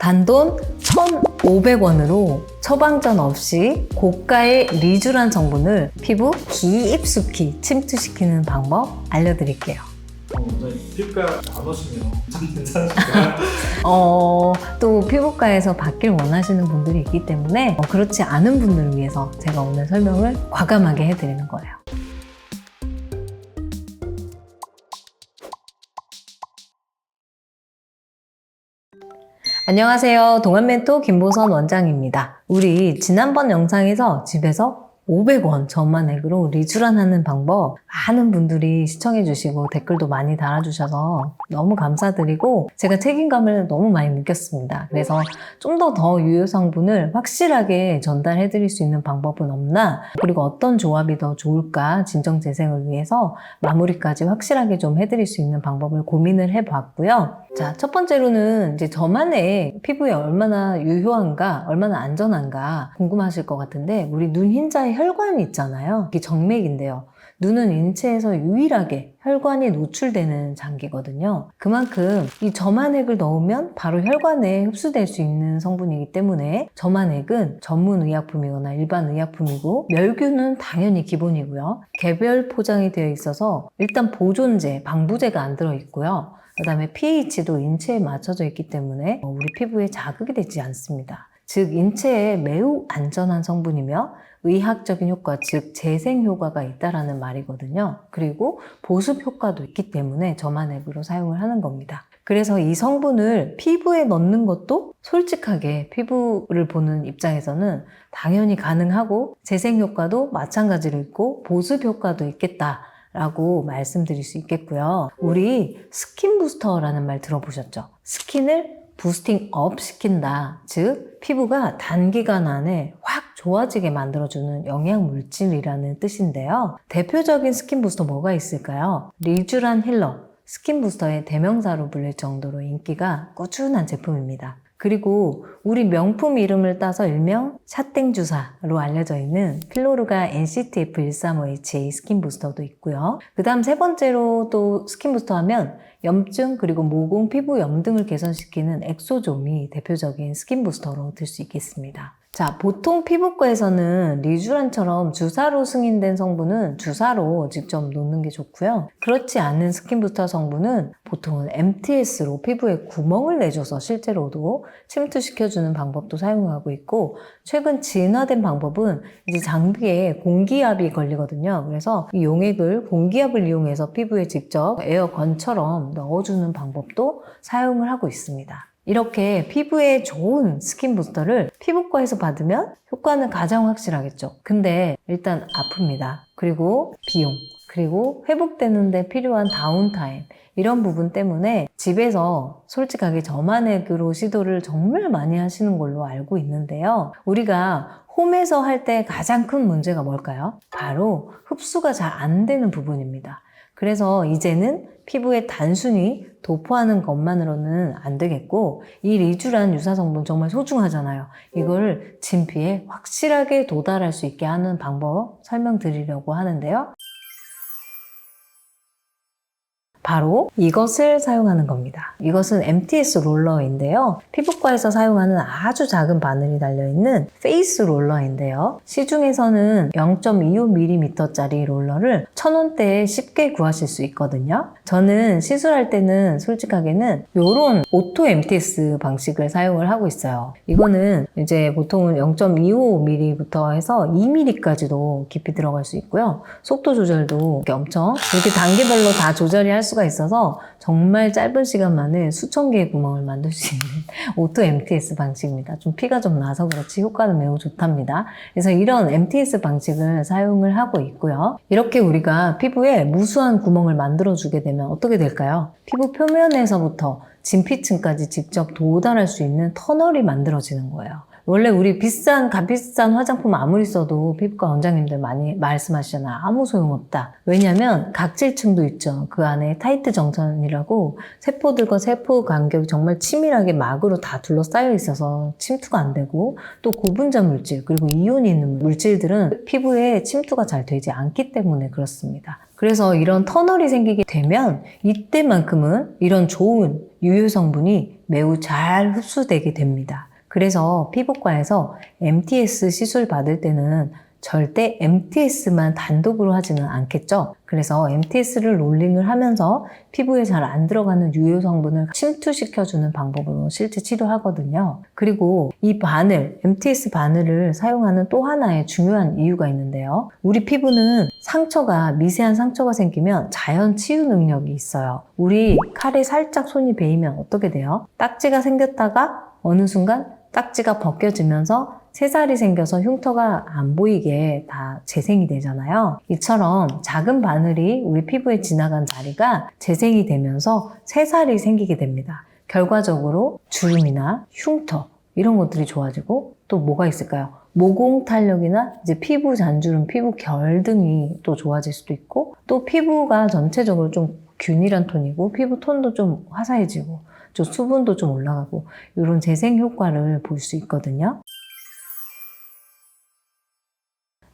단돈 1,500원으로 처방전 없이 고가의 리쥬란 성분을 피부 깊숙이 침투시키는 방법 알려드릴게요. 원장님 피부과 안 오시면 좀 괜찮으실까요? 또 피부과에서 받길 원하시는 분들이 있기 때문에 그렇지 않은 분들을 위해서 제가 오늘 설명을 과감하게 해드리는 거예요. 안녕하세요. 동안멘토 김보선 원장입니다. 우리 지난번 영상에서 집에서 500원 저만액으로 리쥬란 하는 방법 많은 분들이 시청해 주시고 댓글도 많이 달아주셔서 너무 감사드리고 제가 책임감을 너무 많이 느꼈습니다. 그래서 좀 더 유효 성분을 확실하게 전달해 드릴 수 있는 방법은 없나, 그리고 어떤 조합이 더 좋을까 진정 재생을 위해서 마무리까지 확실하게 좀 해드릴 수 있는 방법을 고민을 해봤고요. 자, 첫 번째로는 이제 저만의 피부에 얼마나 유효한가, 얼마나 안전한가 궁금하실 것 같은데, 우리 눈 흰자에 혈관이 있잖아요. 이게 정맥인데요. 눈은 인체에서 유일하게 혈관이 노출되는 장기거든요. 그만큼 이 저만액을 넣으면 바로 혈관에 흡수될 수 있는 성분이기 때문에 저만액은 전문 의약품이거나 일반 의약품이고, 멸균은 당연히 기본이고요. 개별 포장이 되어 있어서 일단 보존제, 방부제가 안 들어있고요. 그 다음에 pH도 인체에 맞춰져 있기 때문에 우리 피부에 자극이 되지 않습니다. 즉 인체에 매우 안전한 성분이며 의학적인 효과, 즉 재생 효과가 있다라는 말이거든요. 그리고 보습 효과도 있기 때문에 저만액으로 사용을 하는 겁니다. 그래서 이 성분을 피부에 넣는 것도 솔직하게 피부를 보는 입장에서는 당연히 가능하고, 재생 효과도 마찬가지로 있고 보습 효과도 있겠다 라고 말씀드릴 수 있겠고요. 우리 스킨 부스터라는 말 들어보셨죠? 스킨을 부스팅 업 시킨다. 즉 피부가 단기간 안에 확 좋아지게 만들어주는 영양 물질이라는 뜻인데요. 대표적인 스킨 부스터 뭐가 있을까요? 리쥬란 힐러, 스킨 부스터의 대명사로 불릴 정도로 인기가 꾸준한 제품입니다. 그리고 우리 명품 이름을 따서 일명 샷땡주사로 알려져 있는 필로르가 NCTF135HA 스킨 부스터도 있고요. 그 다음 세 번째로 또 스킨 부스터 하면 염증 그리고 모공, 피부염 등을 개선시키는 엑소좀이 대표적인 스킨 부스터로 들 수 있겠습니다. 자, 보통 피부과에서는 리쥬란처럼 주사로 승인된 성분은 주사로 직접 놓는 게 좋고요. 그렇지 않은 스킨 부스터 성분은 보통은 MTS로 피부에 구멍을 내줘서 실제로도 침투시켜주는 방법도 사용하고 있고, 최근 진화된 방법은 이제 장비에 공기압이 걸리거든요. 그래서 이 용액을 공기압을 이용해서 피부에 직접 에어건처럼 넣어주는 방법도 사용을 하고 있습니다. 이렇게 피부에 좋은 스킨 부스터를 피부과에서 받으면 효과는 가장 확실하겠죠. 근데 일단 아픕니다. 그리고 비용, 그리고 회복되는데 필요한 다운타임, 이런 부분 때문에 집에서 솔직하게 저만액으로 시도를 정말 많이 하시는 걸로 알고 있는데요. 우리가 홈에서 할 때 가장 큰 문제가 뭘까요? 바로 흡수가 잘 안 되는 부분입니다. 그래서 이제는 피부에 단순히 도포하는 것만으로는 안 되겠고, 이 리쥬란 유사 성분 정말 소중하잖아요. 이걸 진피에 확실하게 도달할 수 있게 하는 방법 설명드리려고 하는데요. 바로 이것을 사용하는 겁니다. 이것은 MTS 롤러인데요. 피부과에서 사용하는 아주 작은 바늘이 달려있는 페이스 롤러인데요. 시중에서는 0.25mm짜리 롤러를 1,000원대에 쉽게 구하실 수 있거든요. 저는 시술할 때는 솔직하게는 이런 오토 MTS 방식을 사용을 하고 있어요. 이거는 이제 보통은 0.25mm부터 해서 2mm까지도 깊이 들어갈 수 있고요. 속도 조절도 엄청 이렇게 단계별로 다 조절이 할 수가 있어서 정말 짧은 시간 만에 수천 개의 구멍을 만들 수 있는 오토 MTS 방식입니다. 좀 피가 좀 나서 그렇지 효과는 매우 좋답니다. 그래서 이런 MTS 방식을 사용을 하고 있고요. 이렇게 우리가 피부에 무수한 구멍을 만들어주게 되면 어떻게 될까요? 피부 표면에서부터 진피층까지 직접 도달할 수 있는 터널이 만들어지는 거예요. 원래 우리 값비싼 화장품 아무리 써도 피부과 원장님들 많이 말씀하시잖아요. 아무 소용없다. 왜냐면 각질층도 있죠. 그 안에 타이트 정선이라고 세포들과 세포 간격이 정말 치밀하게 막으로 다 둘러싸여 있어서 침투가 안 되고, 또 고분자 물질 그리고 이온이 있는 물질들은 피부에 침투가 잘 되지 않기 때문에 그렇습니다. 그래서 이런 터널이 생기게 되면 이때만큼은 이런 좋은 유효 성분이 매우 잘 흡수되게 됩니다. 그래서 피부과에서 MTS 시술 받을 때는 절대 MTS만 단독으로 하지는 않겠죠. 그래서 MTS를 롤링을 하면서 피부에 잘 안 들어가는 유효 성분을 침투시켜주는 방법으로 실제 치료하거든요. 그리고 이 바늘, MTS 바늘을 사용하는 또 하나의 중요한 이유가 있는데요. 우리 피부는 미세한 상처가 생기면 자연 치유 능력이 있어요. 우리 칼에 살짝 손이 베이면 어떻게 돼요? 딱지가 생겼다가 어느 순간 딱지가 벗겨지면서 새살이 생겨서 흉터가 안 보이게 다 재생이 되잖아요. 이처럼 작은 바늘이 우리 피부에 지나간 자리가 재생이 되면서 새살이 생기게 됩니다. 결과적으로 주름이나 흉터 이런 것들이 좋아지고 또 뭐가 있을까요? 모공 탄력이나 이제 피부 잔주름, 피부 결 등이 또 좋아질 수도 있고 또 피부가 전체적으로 좀 균일한 톤이고 피부 톤도 좀 화사해지고 좀 수분도 좀 올라가고 이런 재생 효과를 볼 수 있거든요.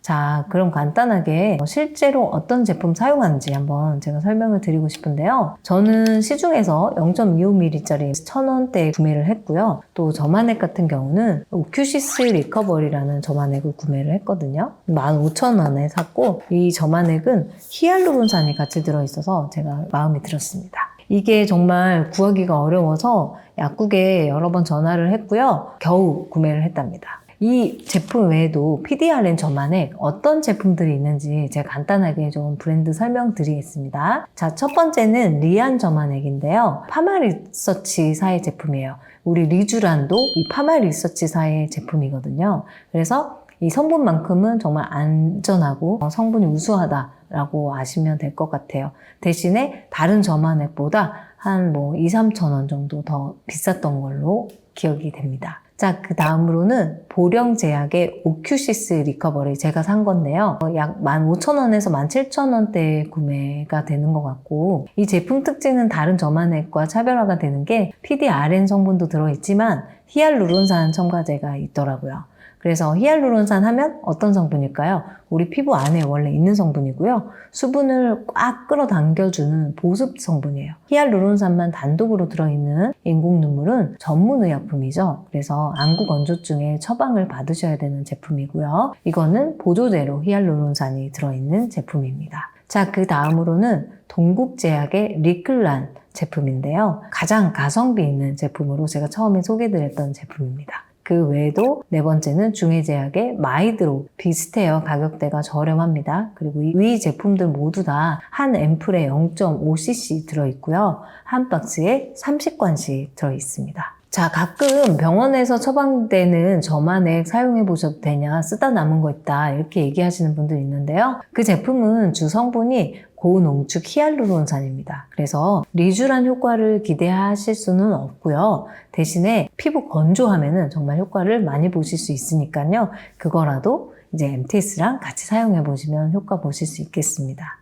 자, 그럼 간단하게 실제로 어떤 제품 사용하는지 한번 제가 설명을 드리고 싶은데요. 저는 시중에서 0.25ml짜리 1,000원대에 구매를 했고요. 또 저만액 같은 경우는 오큐시스 리커버리라는 저만액을 구매를 했거든요. 15,000원에 샀고 이 저만액은 히알루론산이 같이 들어있어서 제가 마음에 들었습니다. 이게 정말 구하기가 어려워서 약국에 여러 번 전화를 했고요. 겨우 구매를 했답니다. 이 제품 외에도 PDRN 저만의 어떤 제품들이 있는지 제가 간단하게 좀 브랜드 설명드리겠습니다. 자, 첫 번째는 리안 저만액인데요. 파마리서치사의 제품이에요. 우리 리쥬란도 이 파마리서치사의 제품이거든요. 그래서 이 성분만큼은 정말 안전하고 성분이 우수하다라고 아시면 될 것 같아요. 대신에 다른 저만액보다 한 2-3천 원 정도 더 비쌌던 걸로 기억이 됩니다. 자, 그 다음으로는 보령제약의 오큐시스 리커버리 제가 산 건데요. 약 15,000원에서 17,000원대에 구매가 되는 것 같고 이 제품 특징은 다른 저만액과 차별화가 되는 게 PDRN 성분도 들어있지만 히알루론산 첨가제가 있더라고요. 그래서 히알루론산 하면 어떤 성분일까요? 우리 피부 안에 원래 있는 성분이고요. 수분을 꽉 끌어당겨주는 보습 성분이에요. 히알루론산만 단독으로 들어있는 인공 눈물은 전문 의약품이죠. 그래서 안구 건조증에 처방을 받으셔야 되는 제품이고요. 이거는 보조제로 히알루론산이 들어있는 제품입니다. 자, 그 다음으로는 동국제약의 리클란 제품인데요. 가장 가성비 있는 제품으로 제가 처음에 소개드렸던 제품입니다. 그 외에도 네 번째는 중해제약의 마이드로 비슷해요. 가격대가 저렴합니다. 그리고 이 제품들 모두 다 한 앰플에 0.5cc 들어있고요. 한 박스에 30관씩 들어있습니다. 자, 가끔 병원에서 처방되는 저만액 사용해 보셔도 되냐, 쓰다 남은 거 있다 이렇게 얘기하시는 분들 있는데요. 그 제품은 주 성분이 고농축 히알루론산입니다. 그래서 리쥬란 효과를 기대하실 수는 없고요. 대신에 피부 건조하면은 정말 효과를 많이 보실 수 있으니까요. 그거라도 이제 MTS랑 같이 사용해 보시면 효과 보실 수 있겠습니다.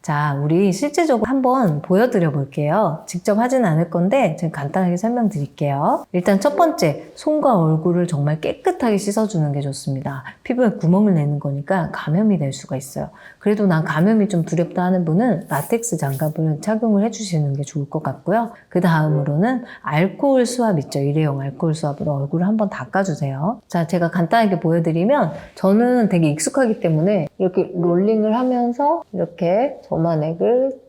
자, 우리 실제적으로 한번 보여드려 볼게요. 직접 하진 않을 건데 제가 간단하게 설명드릴게요. 일단 첫 번째, 손과 얼굴을 정말 깨끗하게 씻어주는 게 좋습니다. 피부에 구멍을 내는 거니까 감염이 될 수가 있어요. 그래도 난 감염이 좀 두렵다 하는 분은 라텍스 장갑을 착용을 해주시는 게 좋을 것 같고요. 그 다음으로는 알코올 수압 있죠. 일회용 알코올 수압으로 얼굴을 한번 닦아주세요. 자, 제가 간단하게 보여드리면 저는 되게 익숙하기 때문에 이렇게 롤링을 하면서 이렇게 저만액을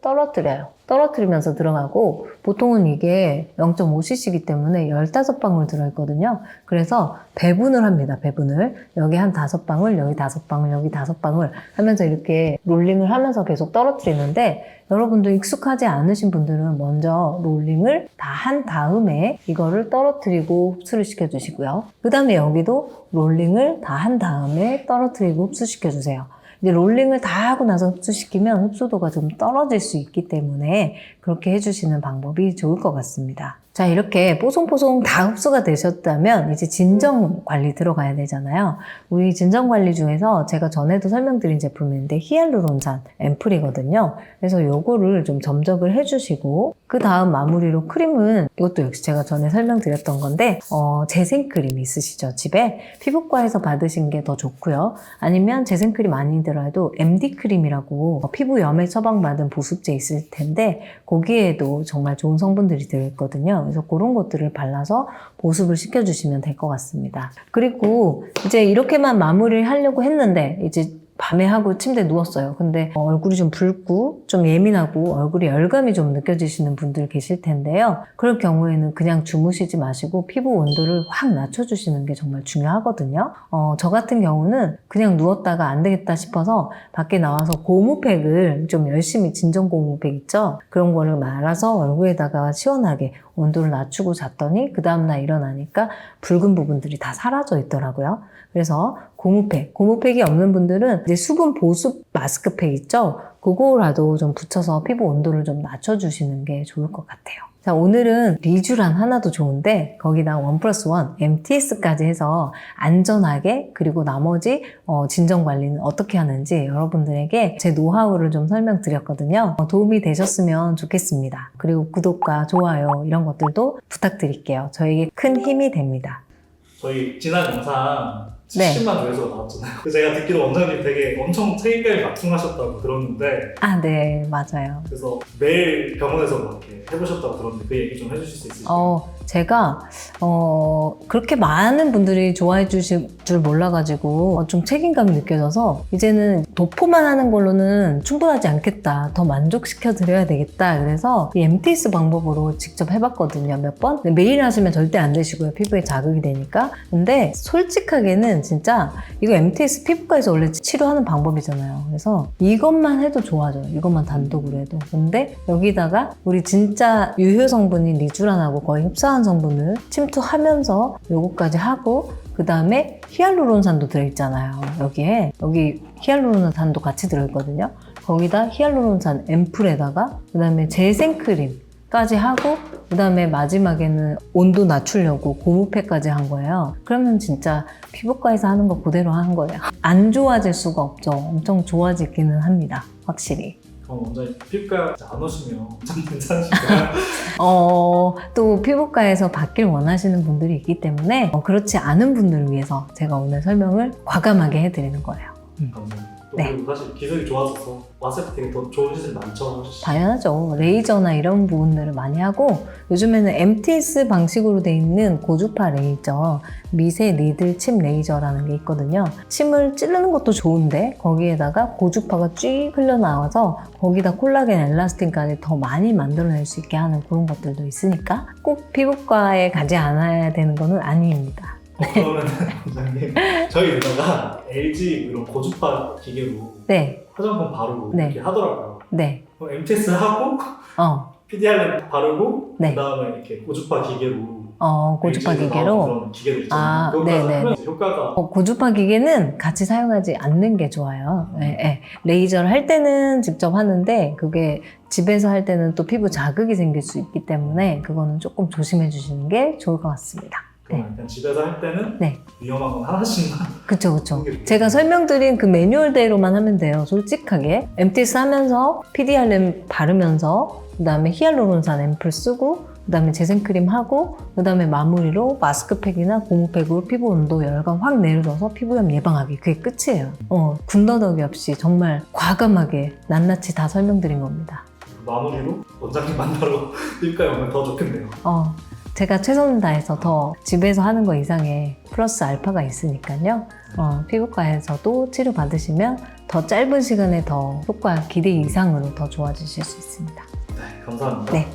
떨어뜨리면서 들어가고 보통은 이게 0.5cc이기 때문에 15방울 들어있거든요. 그래서 배분을 합니다. 배분을. 여기 한 5방울, 여기 5방울, 여기 5방울 하면서 이렇게 롤링을 하면서 계속 떨어뜨리는데 여러분도 익숙하지 않으신 분들은 먼저 롤링을 다 한 다음에 이거를 떨어뜨리고 흡수를 시켜주시고요. 그 다음에 여기도 롤링을 다 한 다음에 떨어뜨리고 흡수시켜주세요. 이제 롤링을 다 하고 나서 흡수시키면 흡수도가 좀 떨어질 수 있기 때문에 그렇게 해주시는 방법이 좋을 것 같습니다. 자, 이렇게 뽀송뽀송 다 흡수가 되셨다면 이제 진정 관리 들어가야 되잖아요. 우리 진정 관리 중에서 제가 전에도 설명드린 제품인데 히알루론산 앰플이거든요. 그래서 요거를 좀 점적을 해주시고 그 다음 마무리로 크림은 이것도 역시 제가 전에 설명드렸던 건데 재생크림 있으시죠? 집에 피부과에서 받으신 게 더 좋고요. 아니면 재생크림 아니더라도 MD 크림이라고 피부염에 처방받은 보습제 있을 텐데 거기에도 정말 좋은 성분들이 들어있거든요. 그래서 그런 것들을 발라서 보습을 시켜주시면 될 것 같습니다. 그리고 이제 이렇게만 마무리를 하려고 했는데 이제 밤에 하고 침대에 누웠어요. 근데 얼굴이 좀 붉고 좀 예민하고 얼굴에 열감이 좀 느껴지시는 분들 계실 텐데요. 그럴 경우에는 그냥 주무시지 마시고 피부 온도를 확 낮춰주시는 게 정말 중요하거든요. 저 같은 경우는 그냥 누웠다가 안 되겠다 싶어서 밖에 나와서 고무팩을 좀 열심히 진정 고무팩 있죠? 그런 거를 말아서 얼굴에다가 시원하게 온도를 낮추고 잤더니 그 다음날 일어나니까 붉은 부분들이 다 사라져 있더라고요. 그래서 고무팩이 없는 분들은 이제 수분 보습 마스크팩 있죠? 그거라도 좀 붙여서 피부 온도를 좀 낮춰주시는 게 좋을 것 같아요. 자, 오늘은 리쥬란 하나도 좋은데 거기다 1+1 MTS까지 해서 안전하게 그리고 나머지 진정 관리는 어떻게 하는지 여러분들에게 제 노하우를 좀 설명드렸거든요. 도움이 되셨으면 좋겠습니다. 그리고 구독과 좋아요 이런 것들도 부탁드릴게요. 저에게 큰 힘이 됩니다. 저희 지난 영상 네. 70만 조회수가 나왔잖아요. 그래서 제가 듣기로 원장님 되게 엄청 책임감이 막중하셨다고 들었는데 네, 맞아요. 그래서 매일 병원에서 막 이렇게 해보셨다고 들었는데 그 얘기 좀 해주실 수 있으실까요? 제가 그렇게 많은 분들이 좋아해 주실 줄 몰라가지고 좀 책임감이 느껴져서 이제는 도포만 하는 걸로는 충분하지 않겠다. 더 만족시켜 드려야 되겠다. 그래서 이 MTS 방법으로 직접 해봤거든요. 몇 번. 근데 매일 하시면 절대 안 되시고요. 피부에 자극이 되니까. 근데 솔직하게는 진짜 이거 MTS 피부과에서 원래 치료하는 방법이잖아요. 그래서 이것만 해도 좋아져요. 이것만 단독으로 해도. 근데 여기다가 우리 진짜 유효 성분인 리쥬란하고 거의 흡사한 성분을 침투하면서 요거까지 하고 그 다음에 히알루론산도 들어있잖아요. 여기 히알루론산도 같이 들어있거든요. 거기다 히알루론산 앰플에다가 그 다음에 재생크림까지 하고 그 다음에 마지막에는 온도 낮추려고 고무팩까지 한 거예요. 그러면 진짜 피부과에서 하는 거 그대로 한 거예요. 안 좋아질 수가 없죠. 엄청 좋아지기는 합니다. 확실히. 그럼 원장님 피부과 안 오시면 좀 괜찮으실까요? 또 피부과에서 받길 원하시는 분들이 있기 때문에 그렇지 않은 분들을 위해서 제가 오늘 설명을 과감하게 해드리는 거예요. 감사합니다. 또 네. 그리고 사실 기술이 좋아져서 왔을 때 되게 더 좋은 시술이 많죠. 당연하죠. 레이저나 이런 부분들을 많이 하고 요즘에는 MTS 방식으로 돼 있는 고주파 레이저, 미세 니들 침 레이저라는 게 있거든요. 침을 찌르는 것도 좋은데 거기에다가 고주파가 쭉 흘러나와서 거기다 콜라겐, 엘라스틴까지 더 많이 만들어낼 수 있게 하는 그런 것들도 있으니까 꼭 피부과에 가지 않아야 되는 거는 아닙니다. 그러면 원장님 저희 누나가 LG 이런 고주파 기계로 네, 화장품 바르고 네. 이렇게 하더라고요. 네, 그럼 MTS 하고 PDRN 바르고 네. 그다음에 이렇게 고주파 기계로 고주파 LG 에서 나오는 기계로. 그런 기계도 있잖아요. 그것까지 네네. 하면 효과가 고주파 기계는 같이 사용하지 않는 게 좋아요. 네. 레이저를 할 때는 직접 하는데 그게 집에서 할 때는 또 피부 자극이 생길 수 있기 때문에 그거는 조금 조심해 주시는 게 좋을 것 같습니다. 그러면 일단 집에서 할 때는 네. 위험한 건 하나씩만 그쵸. 제가 설명드린 그 매뉴얼대로만 하면 돼요. 솔직하게. MTS 하면서 PDRN 바르면서 그 다음에 히알루론산 앰플 쓰고 그 다음에 재생크림 하고 그 다음에 마무리로 마스크팩이나 고무팩으로 피부 온도 열감 확 내려줘서 피부염 예방하기. 그게 끝이에요. 군더더기 없이 정말 과감하게 낱낱이 다 설명드린 겁니다. 마무리로 원장님 만나러 피부과에 오면 더 좋겠네요. 제가 최선을 다해서 더 집에서 하는 거 이상의 플러스 알파가 있으니까요. 피부과에서도 치료 받으시면 더 짧은 시간에 더 효과 기대 이상으로 더 좋아지실 수 있습니다. 네, 감사합니다. 네.